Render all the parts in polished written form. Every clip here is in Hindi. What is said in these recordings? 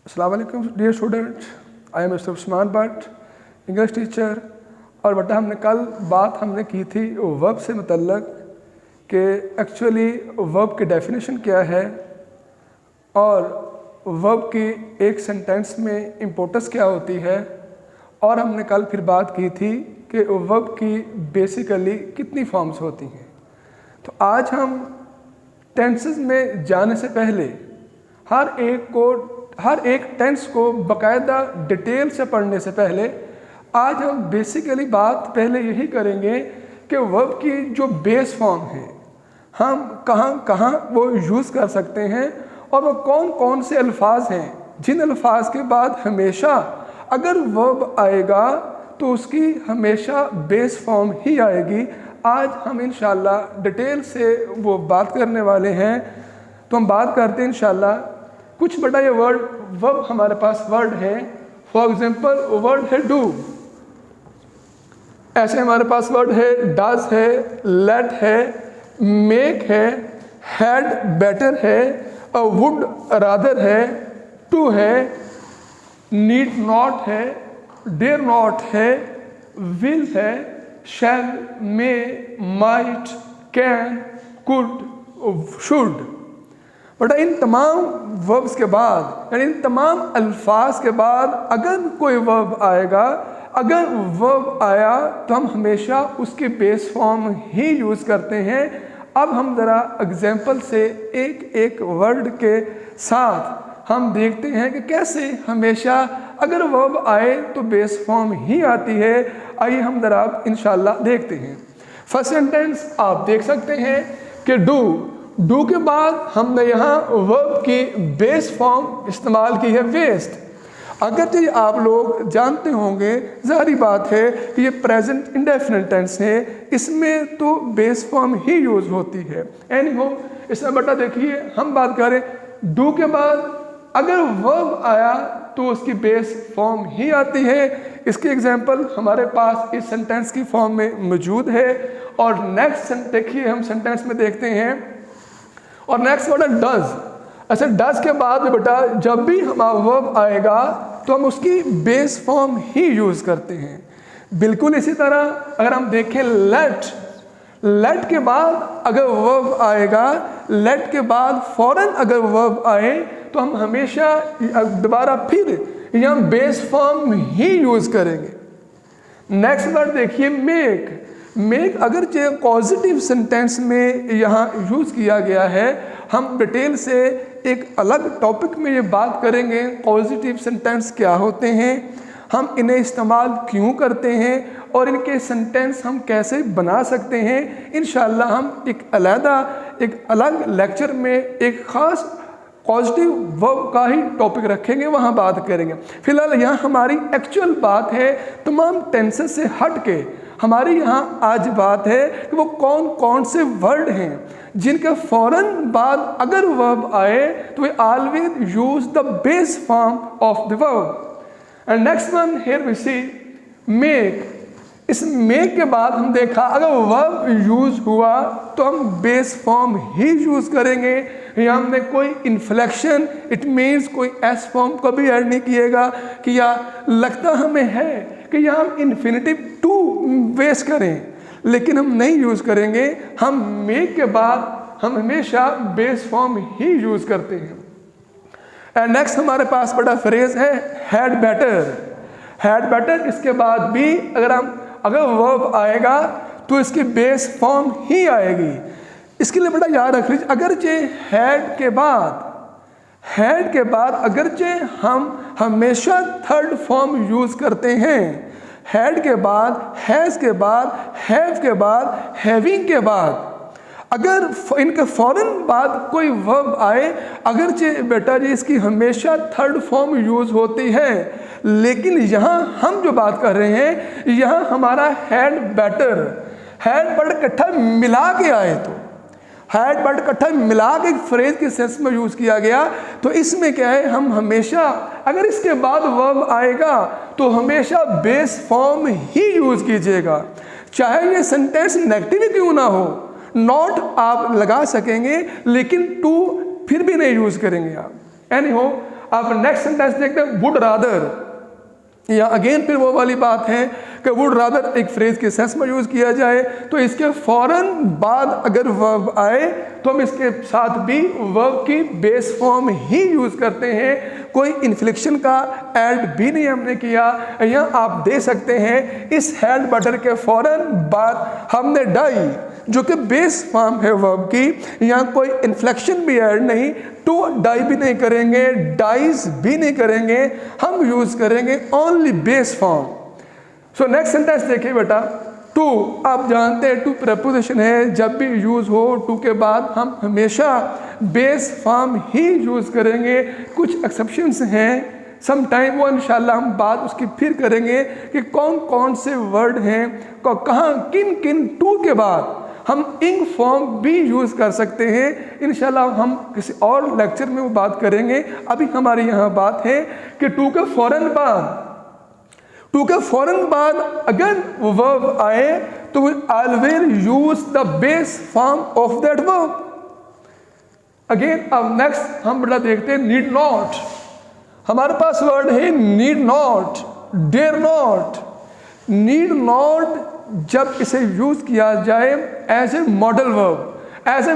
अस्सलाम वालेकुम dear student, I am mister Usman Bhatt, English teacher. और बेटा हमने कल बात की थी वर्ब से मुतल्लक कि एक्चुअली वर्ब की डेफिनेशन क्या है और वर्ब की एक सेंटेंस में इम्पोर्टेंस क्या होती है। और हमने कल फिर बात की थी कि वर्ब की बेसिकली कितनी फॉर्म्स होती हैं। तो आज हम टेंसेस में जाने से पहले हर एक टेंस को बाकायदा डिटेल से पढ़ने से पहले आज हम बेसिकली बात पहले यही करेंगे कि वर्ब की जो बेस फॉर्म है हम कहाँ कहाँ वो यूज़ कर सकते हैं और वो कौन कौन से अल्फाज हैं जिन अल्फाज के बाद हमेशा अगर वर्ब आएगा तो उसकी हमेशा बेस फॉर्म ही आएगी। आज हम इंशाल्लाह डिटेल से वो बात करने वाले हैं। तो हम बात करते हैं इंशाल्लाह कुछ बड़ा ये वर्ब हमारे पास वर्ड है। फॉर एग्जांपल वर्ड है डू, ऐसे हमारे पास वर्ड है डज है, लेट है, मेक है, हैड बेटर है, वुड रादर है, टू है, नीड नॉट है, डेयर नॉट है, विल है, shall, may, might, can, could, should. But इन तमाम वर्ब्स के बाद यानी इन तमाम अल्फाज के बाद अगर कोई वर्ब आएगा, अगर वर्ब आया तो हम हमेशा उसके बेस फॉर्म ही यूज़ करते हैं। अब हम ज़रा एग्जाम्पल से एक एक वर्ड के साथ हम देखते हैं कि कैसे हमेशा अगर वर्ब आए तो बेस फॉर्म ही आती है। आइए हम ज़रा इंशाल्लाह देखते हैं। फर्स्ट सेंटेंस आप देख सकते हैं कि डू के बाद हमने यहाँ वर्ब की बेस फॉर्म इस्तेमाल की है वेस्ट। अगर तो आप लोग जानते होंगे, ज़ाहिर बात है कि ये प्रेजेंट इंडेफिनिट टेंस है, इसमें तो बेस फॉर्म ही यूज़ होती है। एनीहो इसमें बेटा देखिए हम बात करें डू के बाद अगर वर्ब आया तो उसकी बेस फॉर्म ही आती है। इसके एग्जाम्पल हमारे पास इस सेंटेंस की फॉर्म में मौजूद है। और नेक्स्ट देखिए हम सेंटेंस में देखते हैं और नेक्स्ट वर्ड है डज। अच्छा डज के बाद बेटा जब भी हमारा वर्ब आएगा तो हम उसकी बेस फॉर्म ही यूज़ करते हैं। बिल्कुल इसी तरह अगर हम देखें लेट के बाद अगर वर्ब आएगा, लेट के बाद फौरन अगर वर्ब आए तो हम हमेशा दोबारा फिर यहाँ बेस फॉर्म ही यूज़ करेंगे। नेक्स्ट वर्ड देखिए मेक अगर पॉजिटिव सेंटेंस में यहाँ यूज़ किया गया है। हम डिटेल से एक अलग टॉपिक में ये बात करेंगे पॉजिटिव सेंटेंस क्या होते हैं, हम इन्हें इस्तेमाल क्यों करते हैं और इनके सेंटेंस हम कैसे बना सकते हैं। इंशाल्लाह हम एक अलग लेक्चर में एक ख़ास पॉजिटिव वर्ब का ही टॉपिक रखेंगे, वहाँ बात करेंगे। फिलहाल यहाँ हमारी एक्चुअल बात है तमाम टेंसेस से हट के हमारी यहाँ आज बात है कि वो कौन कौन से वर्ड हैं जिनके फ़ौरन बाद अगर वर्ब आए तो we always use the base form of the verb. And next one here we see make. इस मेक के बाद हम देखा अगर वर्ब यूज़ हुआ तो हम बेस फॉर्म ही यूज़ करेंगे। यहाँ हमने कोई इन्फ्लेक्शन इट मीन्स कोई एस फॉर्म कभी ऐड नहीं किएगा कि या लगता हमें है कि यहाँ हम इन्फिनिटिव टू वेस्ट करें, लेकिन हम नहीं यूज़ करेंगे। हम मेक के बाद हम हमेशा बेस फॉर्म ही यूज़ करते हैं। एंड नेक्स्ट हमारे पास बड़ा फ्रेज है हैड बेटर। इसके बाद भी अगर वर्ब आएगा तो इसकी बेस फॉर्म ही आएगी। इसके लिए बड़ा याद रख लीजिए अगरचे हैड के बाद अगरचे हम हमेशा थर्ड फॉर्म यूज़ करते हैं। हैड के बाद, हैज़ के बाद, हैव के बाद, हैविंग के बाद अगर इनके फ़ौरन बाद कोई वर्ब आए, अगरचे बेटा जी इसकी हमेशा थर्ड फॉर्म यूज़ होती है। लेकिन यहाँ हम जो बात कर रहे हैं यहाँ हमारा हैड बट इकट्ठा मिला के आए तो हैड बट इकट्ठा मिला के एक फ्रेज के सेंस में यूज़ किया गया। तो इसमें क्या है हम हमेशा अगर इसके बाद वर्ब आएगा तो हमेशा बेस फॉर्म ही यूज़ कीजिएगा, चाहे ये सेंटेंस नेगेटिव क्यों ना हो। नॉट आप लगा सकेंगे लेकिन टू फिर भी नहीं यूज़ करेंगे आप। एनीहो अब नेक्स्ट सेंटेंस देखते हैं, वुड रादर। या अगेन फिर वो वाली बात है कि वुड रादर एक फ्रेज के सेंस में यूज़ किया जाए तो इसके फौरन बाद अगर वर्ब आए तो हम इसके साथ भी वर्ब की बेस फॉर्म ही यूज़ करते हैं, कोई इन्फ्लेक्शन का ऐड भी नहीं हमने किया। यहाँ आप दे सकते हैं इस हेड बटर के फौरन बाद हमने डाई जो कि बेस फॉर्म है वर्ब की, यहाँ कोई इन्फ्लेक्शन भी ऐड नहीं, टू डाई भी नहीं करेंगे, डाइज भी नहीं करेंगे, हम यूज़ करेंगे only base form. So next sentence देखिए बेटा, टू, आप जानते हैं टू प्रपोजिशन है, जब भी यूज़ हो टू के बाद हम हमेशा बेस फॉर्म ही यूज़ करेंगे। कुछ एक्सेप्शंस हैं, सम टाइम वो इंशाल्लाह हम बात उसकी फिर करेंगे कि कौन कौन से वर्ड हैं, कहाँ किन किन टू के बाद हम इंग फॉर्म भी यूज़ कर सकते हैं। इंशाल्लाह हम किसी और लेक्चर में वो बात करेंगे। अभी हमारी यहाँ बात है कि टू के फ़ौरन बाद अगर वर्ब आए तो we always use the base form of that verb. Again अब नेक्स्ट हम बड़ा देखते हैं नीड नॉट। हमारे पास वर्ड है need not, dare not. Need not जब इसे यूज किया जाए as a modal verb, as a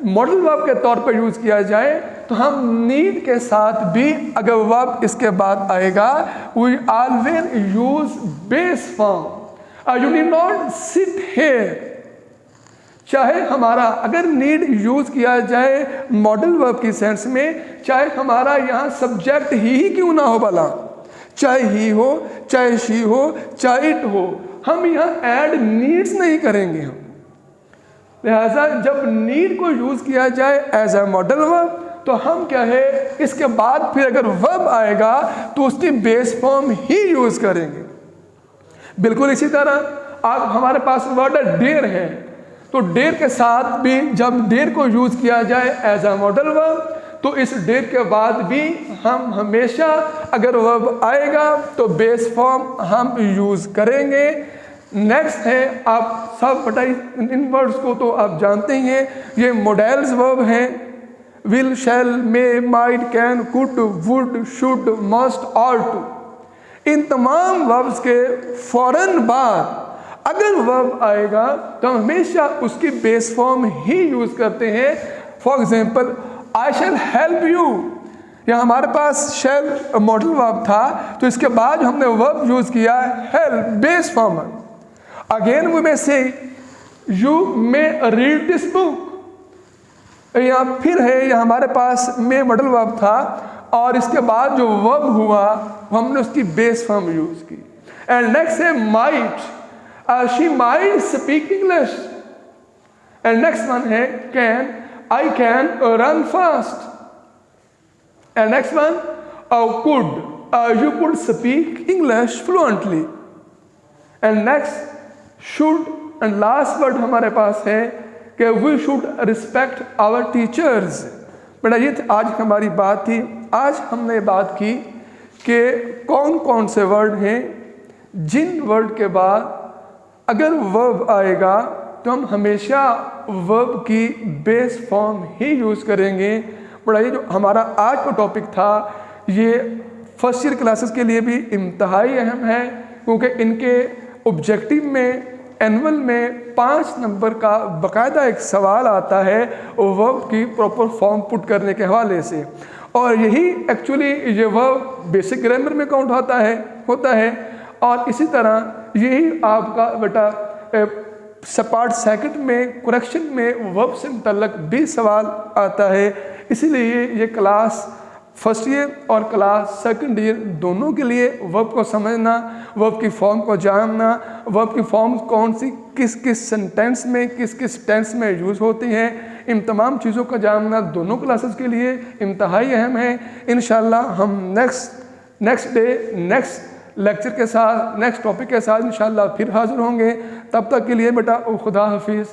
modal verb के तौर पर यूज किया जाए तो हम नीड के साथ भी अगर वर्ब इसके बाद आएगा we always use base form. You need not sit here. चाहे हमारा अगर नीड यूज किया जाए मॉडल वर्ब की सेंस में, चाहे हमारा यहाँ सब्जेक्ट ही क्यों ना हो भला, चाहे ही हो, चाहे शी हो, चाहे इट हो, हम यहाँ ऐड नीड्स नहीं करेंगे। हम लिहाजा जब नीड को यूज किया जाए एज ए मॉडल वर्ब तो हम क्या है इसके बाद फिर अगर वर्ब आएगा तो उसकी बेस फॉर्म ही यूज करेंगे। बिल्कुल इसी तरह आप हमारे पास वर्ड डेयर है तो डेयर के साथ भी जब डेयर को यूज किया जाए एज ए मॉडल वर्ब तो इस डेयर के बाद भी हम हमेशा अगर वर्ब आएगा तो बेस फॉर्म हम यूज करेंगे। नेक्स्ट है, आप सब बताइए इन वर्ड्स को तो आप जानते ही हैं, ये मॉडल्स वर्ब हैं, will, shall, may, might, can, could, would, should, must, ought. इन तमाम वर्ब्स के फौरन बाद अगर वर्ब आएगा तो हम हमेशा उसकी बेस फॉर्म ही यूज करते हैं। For example I shell help you, यहाँ हमारे पास शैल मॉडल वर्ब था तो इसके बाद हमने वर्ब यूज किया help, base form. Again we may say you may read this book, यहाँ फिर है यहाँ हमारे पास मे मॉडल वर्ब था और इसके बाद जो वर्ब हुआ हमने उसकी बेस फॉर्म यूज की। एंड नेक्स्ट है might, she might speak English. And next one है can, I can run fast. And next one could, you could speak English fluently। And next should and last word हमारे पास है कि we should respect our teachers. बेटा ये आज हमारी बात थी। आज हमने बात की कि कौन कौन से वर्ड हैं जिन वर्ड के बाद अगर वर्ब आएगा तो हम हमेशा वर्ब की बेस फॉर्म ही यूज़ करेंगे। बड़ा ये जो हमारा आज का टॉपिक था ये फर्स्ट ईयर क्लासेस के लिए भी इंतहाई अहम है क्योंकि इनके ऑब्जेक्टिव में एनुअल में 5 नंबर का बाकायदा एक सवाल आता है वर्ब की प्रॉपर फॉर्म पुट करने के हवाले से। और यही एक्चुअली ये वर्ब बेसिक ग्रामर में काउंट होता है और इसी तरह यही आपका बेटा पार्ट सेकंड में करेक्शन में वर्ब से मुतल्लक भी सवाल आता है। इसीलिए ये क्लास फर्स्ट ईयर और क्लास सेकंड ईयर दोनों के लिए वर्ब को समझना, वर्ब की फॉर्म को जानना, वर्ब की फॉर्म कौन सी किस किस सेंटेंस में किस किस टेंस में यूज़ होती हैं, इन तमाम चीज़ों का जानना दोनों क्लासेस के लिए इंतहाई अहम है। इंशाल्लाह हम नेक्स्ट डे नेक्स्ट लेक्चर के साथ नेक्स्ट टॉपिक के साथ इंशाल्लाह फिर हाज़िर होंगे। तब तक के लिए बेटा खुदा हाफिज़।